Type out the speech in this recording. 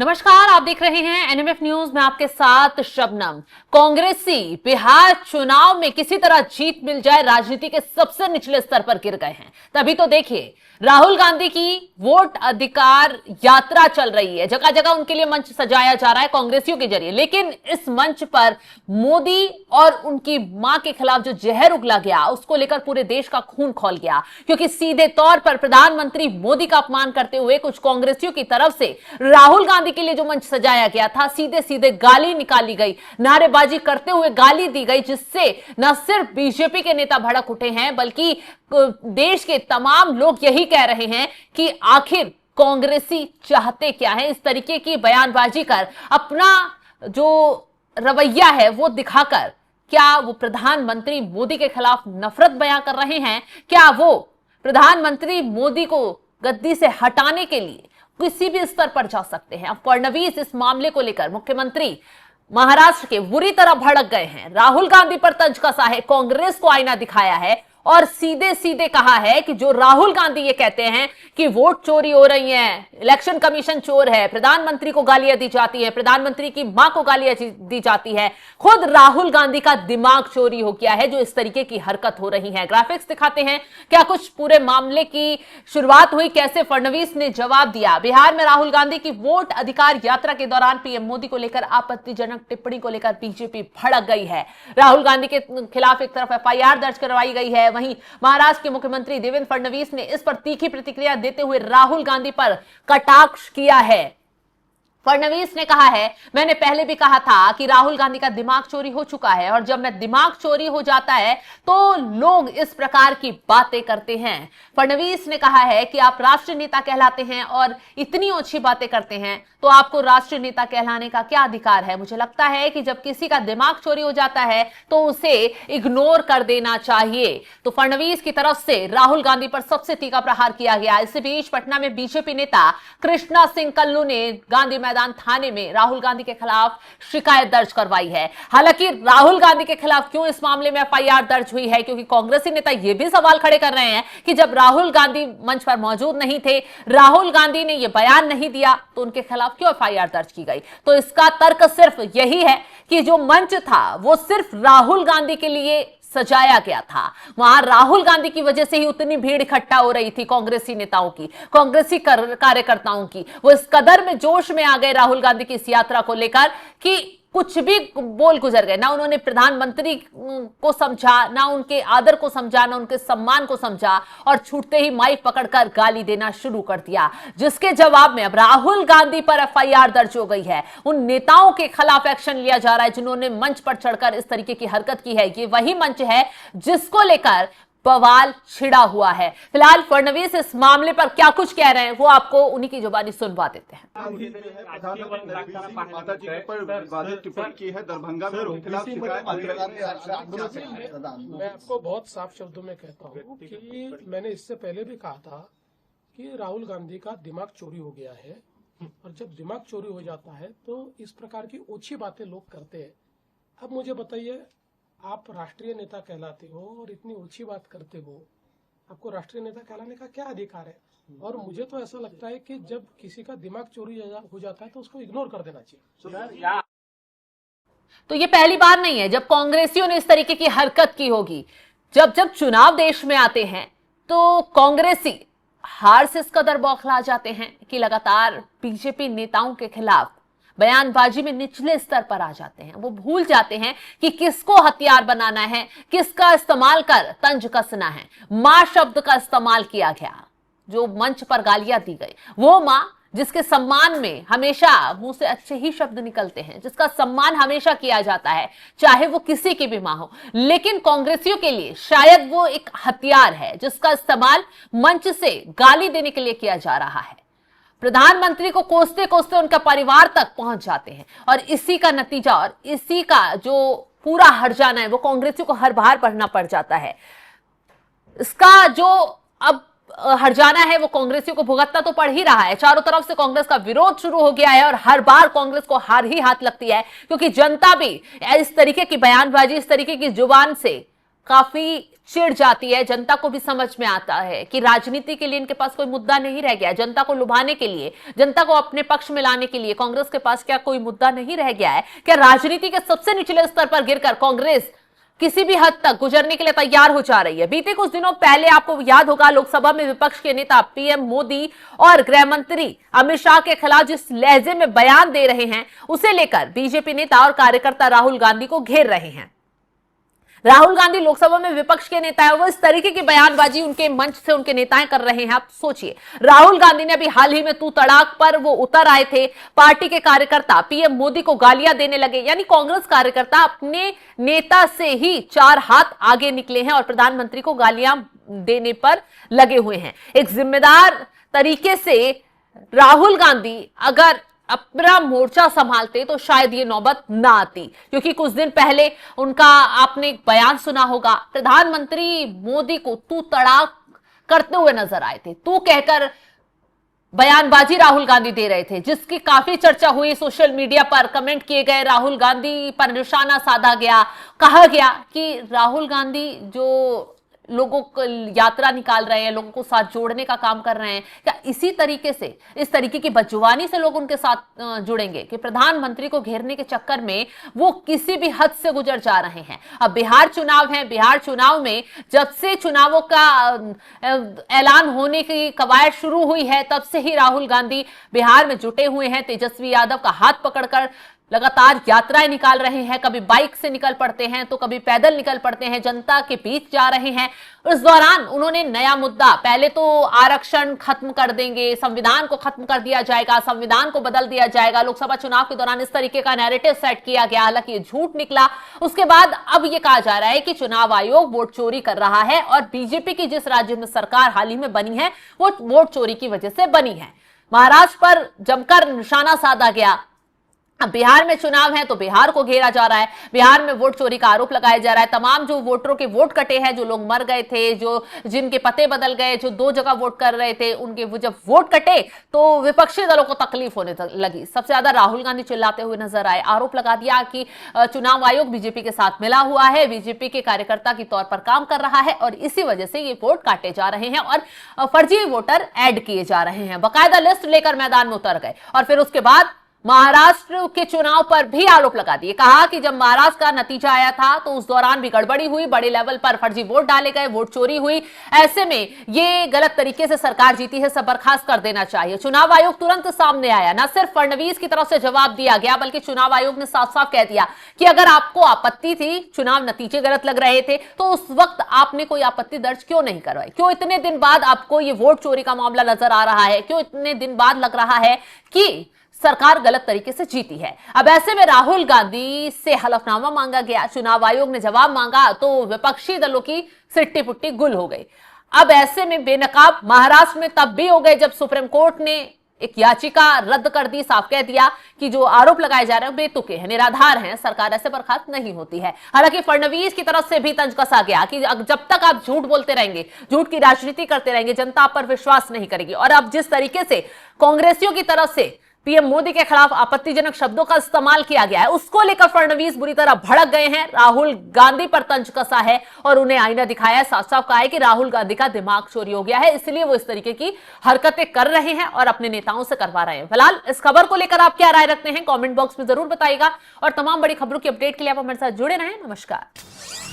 नमस्कार, आप देख रहे हैं एनएमएफ न्यूज में आपके साथ शबनम। कांग्रेसी बिहार चुनाव में किसी तरह जीत मिल जाए राजनीति के सबसे निचले स्तर पर गिर गए हैं। तभी तो देखिए, राहुल गांधी की वोट अधिकार यात्रा चल रही है, जगह जगह उनके लिए मंच सजाया जा रहा है कांग्रेसियों के जरिए। लेकिन इस मंच पर मोदी और उनकी मां के खिलाफ जो जहर उगला गया, उसको लेकर पूरे देश का खून खौल गया, क्योंकि सीधे तौर पर प्रधानमंत्री मोदी का अपमान करते हुए कुछ कांग्रेसियों की तरफ से राहुल गांधी के लिए जो मंच सजाया गया था, सीधे सीधे गाली निकाली गई, नारेबाजी करते हुए गाली दी गई, जिससे न सिर्फ बीजेपी के नेता भड़क उठे हैं, बल्कि देश के तमाम लोग यही कह रहे हैं कि आखिर कांग्रेसी चाहते क्या है। इस तरीके की बयानबाजी कर अपना जो रवैया है वो दिखाकर क्या वो प्रधानमंत्री मोदी के खिलाफ नफरत बयां कर रहे हैं? क्या वो प्रधानमंत्री मोदी को गद्दी से हटाने के लिए किसी भी स्तर पर जा सकते हैं? अब फडणवीस इस मामले को लेकर मुख्यमंत्री महाराष्ट्र के बुरी तरह भड़क गए हैं। राहुल गांधी पर तंज कसा है, कांग्रेस को आईना दिखाया है और सीधे सीधे कहा है कि जो राहुल गांधी ये कहते हैं कि वोट चोरी हो रही है, इलेक्शन कमीशन चोर है, प्रधानमंत्री को गालियां दी जाती है, प्रधानमंत्री की मां को गालियां दी जाती है, खुद राहुल गांधी का दिमाग चोरी हो गया है जो इस तरीके की हरकत हो रही है। ग्राफिक्स दिखाते हैं क्या कुछ पूरे मामले की शुरुआत हुई, कैसे फडणवीस ने जवाब दिया। बिहार में राहुल गांधी की वोट अधिकार यात्रा के दौरान पीएम मोदी को लेकर आपत्तिजनक टिप्पणी को लेकर बीजेपी भड़क गई है। राहुल गांधी के खिलाफ एक तरफ एफआईआर दर्ज करवाई गई है, वहीं महाराष्ट्र के मुख्यमंत्री देवेंद्र फडणवीस ने इस पर तीखी प्रतिक्रिया देते हुए राहुल गांधी पर कटाक्ष किया है। फडणवीस ने कहा है, मैंने पहले भी कहा था कि राहुल गांधी का दिमाग चोरी हो चुका है और जब मैं दिमाग चोरी हो जाता है तो लोग इस प्रकार की बातें करते हैं। फडणवीस ने कहा है कि आप राष्ट्रीय नेता कहलाते हैं और इतनी अच्छी बातें करते हैं तो आपको राष्ट्रीय नेता कहलाने का क्या अधिकार है? मुझे लगता है कि जब किसी का दिमाग चोरी हो जाता है तो उसे इग्नोर कर देना चाहिए। तो फडणवीस की तरफ से राहुल गांधी पर सबसे तीखा प्रहार किया गया। इसी बीच पटना में बीजेपी नेता कृष्णा सिंह कल्लू ने गांधी मैदान थाने में राहुल गांधी के खिलाफ शिकायत दर्ज करवाई है। हालांकि राहुल गांधी के खिलाफ क्यों इस मामले में एफआईआर दर्ज हुई है, क्योंकि कांग्रेसी नेता यह भी सवाल खड़े कर रहे हैं कि जब राहुल गांधी मंच पर मौजूद नहीं थे, राहुल गांधी ने यह बयान नहीं दिया, तो उनके खिलाफ क्यों एफआईआर दर्ज की गई? तो इसका तर्क सिर्फ यही है कि जो मंच था वो सिर्फ राहुल गांधी के लिए सजाया गया था। वहां राहुल गांधी की वजह से ही उतनी भीड़ इकट्ठा हो रही थी कांग्रेसी नेताओं की, कांग्रेसी कार्यकर्ताओं की। वो इस कदर में जोश में आ गए राहुल गांधी की इस यात्रा को लेकर कि कुछ भी बोल गुजर गए। ना उन्होंने प्रधानमंत्री को समझा, ना उनके आदर को समझा, ना उनके सम्मान को समझा और छूटते ही माइक पकड़कर गाली देना शुरू कर दिया, जिसके जवाब में अब राहुल गांधी पर एफआईआर दर्ज हो गई है। उन नेताओं के खिलाफ एक्शन लिया जा रहा है जिन्होंने मंच पर चढ़कर इस तरीके की हरकत की है। ये वही मंच है जिसको लेकर बवाल छिड़ा हुआ है। फिलहाल फडणवीस इस मामले पर क्या कुछ कह रहे हैं वो आपको उन्हीं की जुबानी सुनवा देते हैं। मैं आपको बहुत साफ शब्दों में कहता हूँ कि मैंने इससे पहले भी कहा था कि राहुल गांधी का दिमाग चोरी हो गया है और जब दिमाग चोरी हो जाता है तो इस प्रकार की ओछी बातें लोग करते हैं। अब मुझे बताइए, आप राष्ट्रीय नेता कहलाते हो और इतनी ऊंची बात करते हो, आपको राष्ट्रीय नेता कहलाने का क्या अधिकार है? और मुझे तो ऐसा लगता है कि जब किसी का दिमाग चोरी हो जाता है तो उसको इग्नोर कर देना चाहिए। तो ये पहली बार नहीं है जब कांग्रेसियों ने इस तरीके की हरकत की होगी। जब जब चुनाव देश में आते हैं तो कांग्रेसी हार से इस कदर बौखला जाते हैं कि लगातार बीजेपी नेताओं के खिलाफ बयानबाजी में निचले स्तर पर आ जाते हैं। वो भूल जाते हैं कि किसको हथियार बनाना है, किसका इस्तेमाल कर तंज कसना है। मां शब्द का इस्तेमाल किया गया, जो मंच पर गालियां दी गई, वो मां जिसके सम्मान में हमेशा मुंह से अच्छे ही शब्द निकलते हैं, जिसका सम्मान हमेशा किया जाता है, चाहे वो किसी की भी मां हो। लेकिन कांग्रेसियों के लिए शायद वो एक हथियार है जिसका इस्तेमाल मंच से गाली देने के लिए किया जा रहा है। प्रधानमंत्री को कोसते कोसते उनका परिवार तक पहुंच जाते हैं और इसी का नतीजा और इसी का जो पूरा हर्जाना है वो कांग्रेसियों को हर बार भरना पड़ जाता है। इसका जो अब हर्जाना है वो कांग्रेसियों को भुगतना तो पड़ ही रहा है। चारों तरफ से कांग्रेस का विरोध शुरू हो गया है और हर बार कांग्रेस को हार ही हाथ लगती है, क्योंकि जनता भी इस तरीके की बयानबाजी, इस तरीके की जुबान से काफी चिढ़ जाती है। जनता को भी समझ में आता है कि राजनीति के लिए इनके पास कोई मुद्दा नहीं रह गया। जनता को लुभाने के लिए, जनता को अपने पक्ष में लाने के लिए कांग्रेस के पास क्या कोई मुद्दा नहीं रह गया है? क्या राजनीति के सबसे निचले स्तर पर गिरकर कांग्रेस किसी भी हद तक गुजरने के लिए तैयार हो जा रही है? बीते कुछ दिनों पहले आपको याद होगा, लोकसभा में विपक्ष के नेता पीएम मोदी और गृह मंत्री अमित शाह के खिलाफ जिस लहजे में बयान दे रहे हैं, उसे लेकर बीजेपी नेता और कार्यकर्ता राहुल गांधी को घेर रहे हैं। राहुल गांधी लोकसभा में विपक्ष के नेता है, वो इस तरीके की बयानबाजी उनके मंच से उनके नेताएं कर रहे हैं। आप सोचिए, राहुल गांधी ने अभी हाल ही में तू तड़ाक पर वो उतर आए थे। पार्टी के कार्यकर्ता पीएम मोदी को गालियां देने लगे, यानी कांग्रेस कार्यकर्ता अपने नेता से ही 4 हाथ आगे निकले हैं और प्रधानमंत्री को गालियां देने पर लगे हुए हैं। एक जिम्मेदार तरीके से राहुल गांधी अगर अपना मोर्चा संभालते तो शायद ये नौबत ना आती, क्योंकि कुछ दिन पहले उनका आपने एक बयान सुना होगा, प्रधानमंत्री मोदी को तू तड़ाक करते हुए नजर आए थे। तू कहकर बयानबाजी राहुल गांधी दे रहे थे, जिसकी काफी चर्चा हुई। सोशल मीडिया पर कमेंट किए गए, राहुल गांधी पर निशाना साधा गया, कहा गया कि राहुल गांधी जो लोगों को यात्रा निकाल रहे हैं, लोगों को साथ जोड़ने का काम कर रहे हैं, क्या इसी तरीके से, इस तरीके की बदजुबानी से लोग उनके साथ जुड़ेंगे कि प्रधानमंत्री को घेरने के चक्कर में वो किसी भी हद से गुजर जा रहे हैं? अब बिहार चुनाव है, बिहार चुनाव में जब से चुनावों का ऐलान होने की कवायद शुरू हुई है, तब से ही राहुल गांधी बिहार में जुटे हुए हैं। तेजस्वी यादव का हाथ पकड़कर लगातार यात्राएं निकाल रहे हैं, कभी बाइक से निकल पड़ते हैं तो कभी पैदल निकल पड़ते हैं, जनता के बीच जा रहे हैं। इस दौरान उन्होंने नया मुद्दा, पहले तो आरक्षण खत्म कर देंगे, संविधान को खत्म कर दिया जाएगा, संविधान को बदल दिया जाएगा। लोकसभा चुनाव के दौरान इस तरीके का नैरेटिव सेट किया गया, हालांकि ये झूठ निकला। उसके बाद अब ये कहा जा रहा है कि चुनाव आयोग वोट चोरी कर रहा है और बीजेपी की जिस राज्य में सरकार हाल ही में बनी है वो वोट चोरी की वजह से बनी है। महाराष्ट्र पर जमकर निशाना साधा गया। अब बिहार में चुनाव है तो बिहार को घेरा जा रहा है, बिहार में वोट चोरी का आरोप लगाया जा रहा है। तमाम जो वोटरों के वोट कटे हैं, जो लोग मर गए थे, जो जिनके पते बदल गए, जो 2 जगह वोट कर रहे थे, उनके वो जब वोट कटे तो विपक्षी दलों को तकलीफ होने लगी। सबसे ज्यादा राहुल गांधी चिल्लाते हुए नजर आए, आरोप लगा दिया कि चुनाव आयोग बीजेपी के साथ मिला हुआ है, बीजेपी के कार्यकर्ता के तौर पर काम कर रहा है और इसी वजह से ये वोट काटे जा रहे हैं और फर्जी वोटर ऐड किए जा रहे हैं। बाकायदा लिस्ट लेकर मैदान में उतर गए और फिर उसके बाद महाराष्ट्र के चुनाव पर भी आरोप लगा दिए। कहा कि जब महाराष्ट्र का नतीजा आया था तो उस दौरान भी गड़बड़ी हुई, बड़े लेवल पर फर्जी वोट डाले गए, वोट चोरी हुई। ऐसे में ये गलत तरीके से सरकार जीती है, सब बर्खास्त कर देना चाहिए। चुनाव आयोग तुरंत सामने आया, न सिर्फ फडणवीस की तरफ से जवाब दिया गया बल्कि चुनाव आयोग ने साफ साफ कह दिया कि अगर आपको आपत्ति थी, चुनाव नतीजे गलत लग रहे थे, तो उस वक्त आपने कोई आपत्ति दर्ज क्यों नहीं करवाई? क्यों इतने दिन बाद आपको ये वोट चोरी का मामला नजर आ रहा है? क्यों इतने दिन बाद लग रहा है कि सरकार गलत तरीके से जीती है? अब ऐसे में राहुल गांधी से हलफनामा मांगा गया, चुनाव आयोग ने जवाब मांगा तो विपक्षी दलों की सिट्टी पुट्टी गुल हो गई। अब ऐसे में बेनकाब महाराष्ट्र में तब भी हो गए जब सुप्रीम कोर्ट ने एक याचिका रद्द कर दी, साफ कह दिया कि जो आरोप लगाए जा रहे हैं बेतुके हैं, निराधार हैं, सरकार ऐसे बर्खास्त नहीं होती है। हालांकि फडणवीस की तरफ से भी तंज कसा गया कि जब तक आप झूठ बोलते रहेंगे, झूठ की राजनीति करते रहेंगे, जनता आप पर विश्वास नहीं करेगी। और अब जिस तरीके से कांग्रेसियों की तरफ से पीएम मोदी के खिलाफ आपत्तिजनक शब्दों का इस्तेमाल किया गया है, उसको लेकर फडणवीस बुरी तरह भड़क गए हैं। राहुल गांधी पर तंज कसा है और उन्हें आईना दिखाया है, साफ साफ कहा है कि राहुल गांधी का दिमाग चोरी हो गया है, इसलिए वो इस तरीके की हरकतें कर रहे हैं और अपने नेताओं से करवा रहे हैं। फिलहाल इस खबर को लेकर आप क्या राय रखते हैं कमेंट बॉक्स में जरूर बताइएगा और तमाम बड़ी खबरों की अपडेट के लिए आप हमारे साथ जुड़े रहें। नमस्कार।